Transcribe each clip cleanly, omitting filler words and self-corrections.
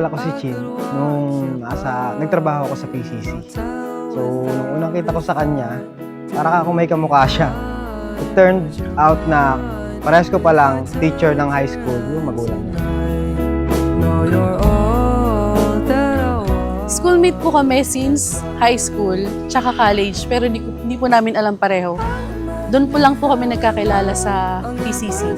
nakilala ko si Chin nung nagtrabaho ako sa PCC. So, nung unang kita ko sa kanya, para akong may kamukha siya. It turned out na parehas ko palang teacher ng high school yung magulang niya. Schoolmate po kami since high school, tsaka college, pero hindi po namin alam pareho. Doon po lang po kami nagkakilala sa PCC.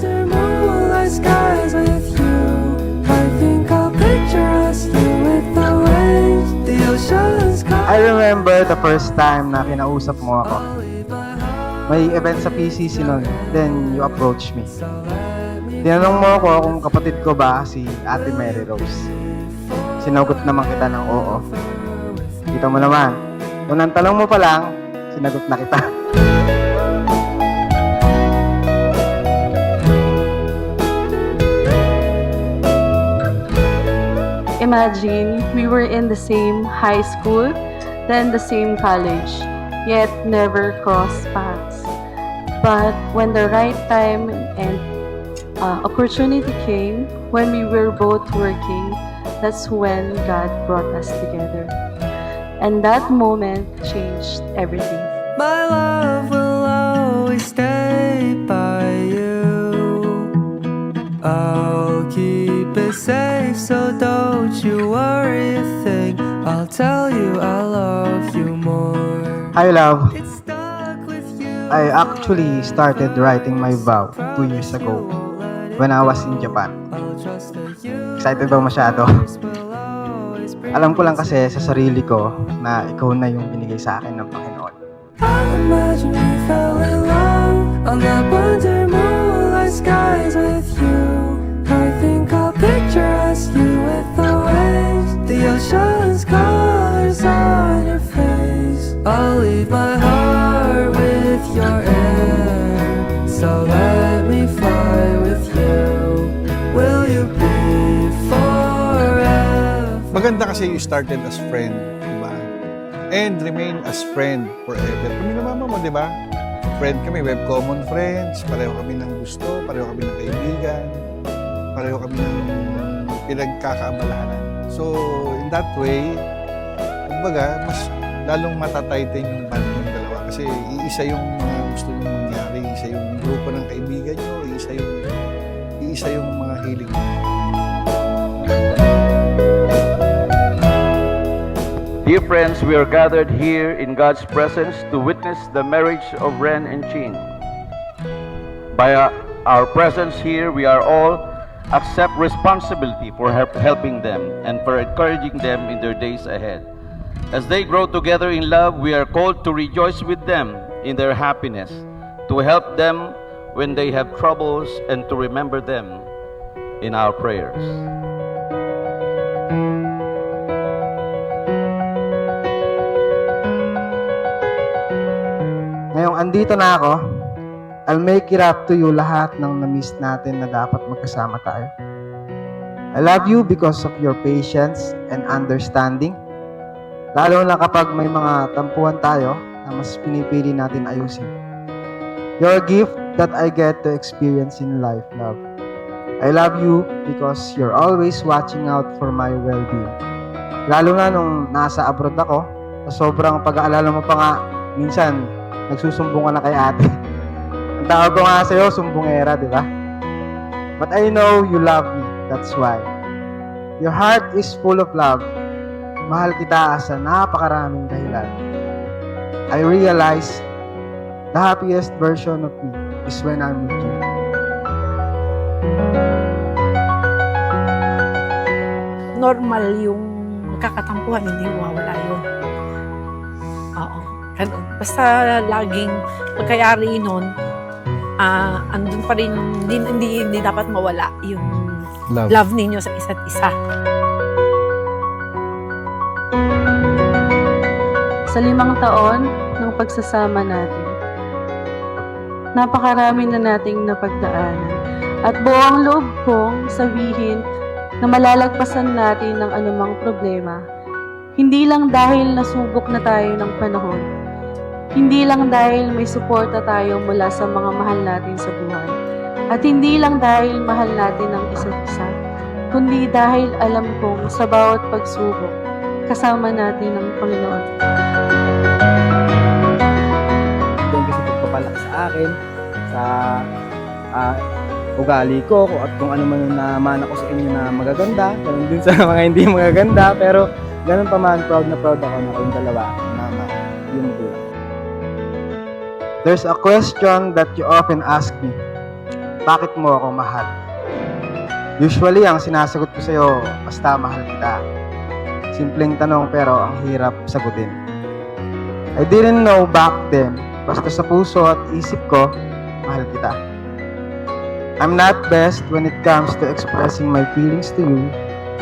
I remember the first time na kinausap mo ako. May event sa PCC noon, then you approached me. Tinanong mo ako kung kapatid ko ba si Ate Mary Rose. Sinagot naman kita ng oo. Kita mo naman, unang tanong mo pa lang, sinagot na kita. Imagine, we were in the same high school, then the same college, yet never crossed paths. But when the right time and opportunity came, when we were both working, that's when God brought us together. And that moment changed everything. My love will always stay by you. I'll keep it safe, so don't you worry a thing. I'll tell you I love you more. Hi, love. It's stuck with you. I actually started writing my vow 2 years ago when I was in Japan. I'll trust that you Excited ba masyado? will always bring. Alam ko lang kasi sa sarili ko na ikaw na yung binigay sa akin ng Panginoon. I'll imagine we fell in love on that wonder moonlight skies with you. I think I'll picture us, you with the waves, the ocean's colors on your face. I'll leave my heart with your air, so let me fly with you. Will you be forever? Maganda kasi you started as friend, di ba? And remain as friend forever. Kami na mama mo, di ba? Friend kami, we have common friends, pareho kami ng gusto, pareho kami ng kaibigan, pareho kami ng pinagkakaabalahanan. So, in that way, kumbaga, mas lalong matatighten yung band ng dalawa. Kasi iisa yung mga gusto nyo mangyari, iisa yung grupo ng kaibigan nyo, iisa yung mga hilig nyo. Dear friends, we are gathered here in God's presence to witness the marriage of Ren and Chin. By our presence here, we are all accept responsibility for helping them and for encouraging them in their days ahead. As they grow together in love, we are called to rejoice with them in their happiness, to help them when they have troubles, and to remember them in our prayers. Ngayong andito na ako, I'll make it up to you lahat ng na-miss natin na dapat magkasama tayo. I love you because of your patience and understanding. Lalo na kapag may mga tampuhan tayo na mas pinipili natin ayusin. You're a gift that I get to experience in life, love. I love you because you're always watching out for my well-being. Lalo na nung nasa abroad ako, sa sobrang pag-aalala mo pa nga, minsan nagsusumbong ka na kay ate. Ang tawag ko nga sa'yo, sumbongera, di ba? But I know you love me, that's why. Your heart is full of love. Mahal kita sa napakaraming dahilan. I realize the happiest version of me is when I'm with you. Normal yung magkakatampuhan, hindi mawawala yun. Oo. Basta laging pagkayari nun, andun pa rin, hindi dapat mawala yung love ninyo sa isa't isa. Sa 5 taon ng pagsasama natin, napakarami na nating napagdaanan. At buong loob kong sabihin na malalagpasan natin ng anumang problema. Hindi lang dahil nasubok na tayo ng panahon. Hindi lang dahil may suporta tayo mula sa mga mahal natin sa buhay. At hindi lang dahil mahal natin ang isa't isa. kundi dahil alam kong sa bawat pagsubok, kasama natin ang Panginoon. Yan kasi pagpapalaki sa akin, sa ugali ko, at kung ano man yung naman ako sa inyo na magaganda, ganun din sa mga hindi magaganda, pero ganun pa man, proud na proud ako na kayong dalawa, mama, yung magulang. There's a question that you often ask me. Bakit mo ako mahal? Usually, ang sinasagot ko sa'yo, basta mahal kita. Simpleng tanong pero ang hirap sagutin. I didn't know back then, basta sa puso at isip ko, mahal kita. I'm not best when it comes to expressing my feelings to you,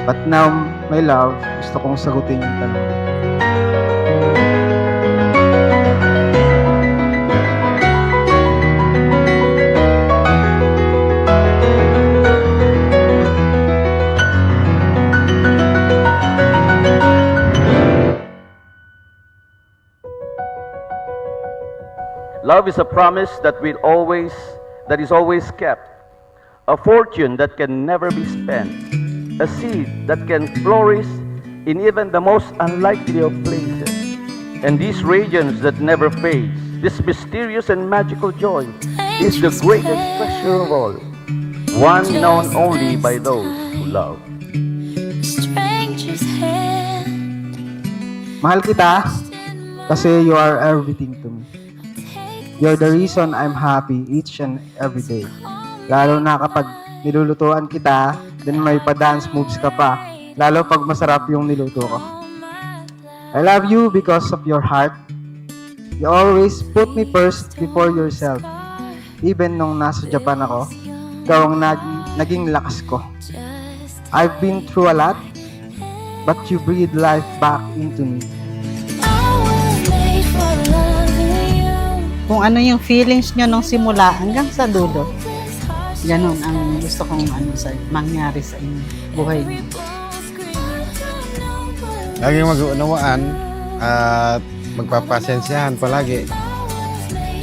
but now, my love, gusto kong sagutin yung tanong. Love is a promise that is always kept, a fortune that can never be spent, a seed that can flourish in even the most unlikely of places, and these radiance that never fades. This mysterious and magical joy is the greatest treasure of all, one known only by those who love. Mahal kita kasi you are everything to me. You're the reason I'm happy each and every day. Lalo na kapag nilulutuan kita, then may pa-dance moves ka pa. Lalo pag masarap yung niluto ko. I love you because of your heart. You always put me first before yourself. Even nung nasa Japan ako, ikaw ang naging lakas ko. I've been through a lot, but you breathe life back into me. Kung ano yung feelings nyo nung simula hanggang sa dulo. Ganon ang gusto kong mangyari sa inyo, buhay niyo. Laging mag-uunawaan at magpapasensyahan palagi.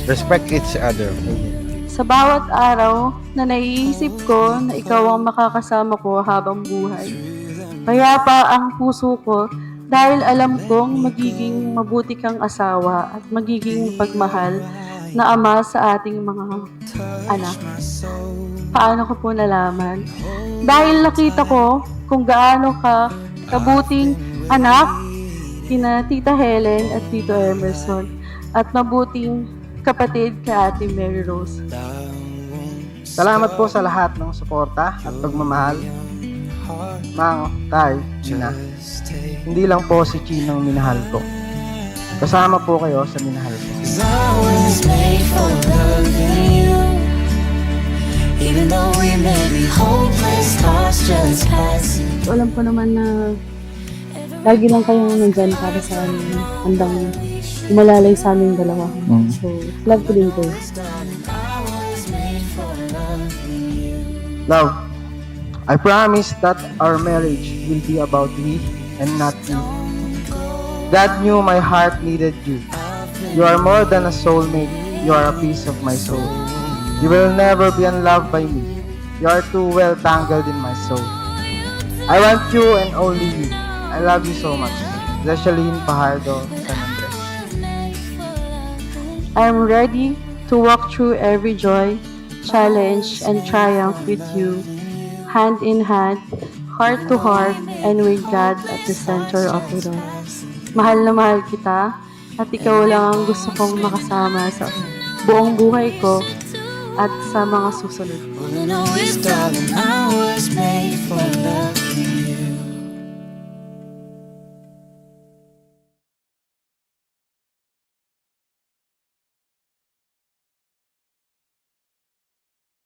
Respect each other. Sa bawat araw na naiisip ko na ikaw ang makakasama ko habang buhay. Kaya pa ang puso ko dahil alam kong magiging mabuti kang asawa at magiging pagmahal na ama sa ating mga anak. Paano ko po nalaman? Dahil nakita ko kung gaano ka kabuting anak kina Tita Helen at Tito Emerson at mabuting kapatid kay Ate Mary Rose. Salamat po sa lahat ng suporta at pagmamahal. Mang, Tay, Gina. Hindi lang po si Chin ang minahal ko. Kasama po kayo sa minahal ko. 'Cause I was made for loving you. Even though we may be hopeless, thoughts just passing. Alam ko naman na lagi lang kayong nandyan para sa amin. Handang umalalay sa aming dalawa. So, love ko din ko. Love, I promise that our marriage will be about me and not you. God knew my heart needed you. You are more than a soulmate. You are a piece of my soul. You will never be unloved by me. You are too well tangled in my soul. I want you and only you. I love you so much. Jesseline Pajardo, San Andres. I am ready to walk through every joy, challenge, and triumph with you, hand in hand, heart to heart, and with God at the center of it all. Mahal na mahal kita, at ikaw lang ang gusto kong makasama sa buong buhay ko at sa mga susunod. Darling,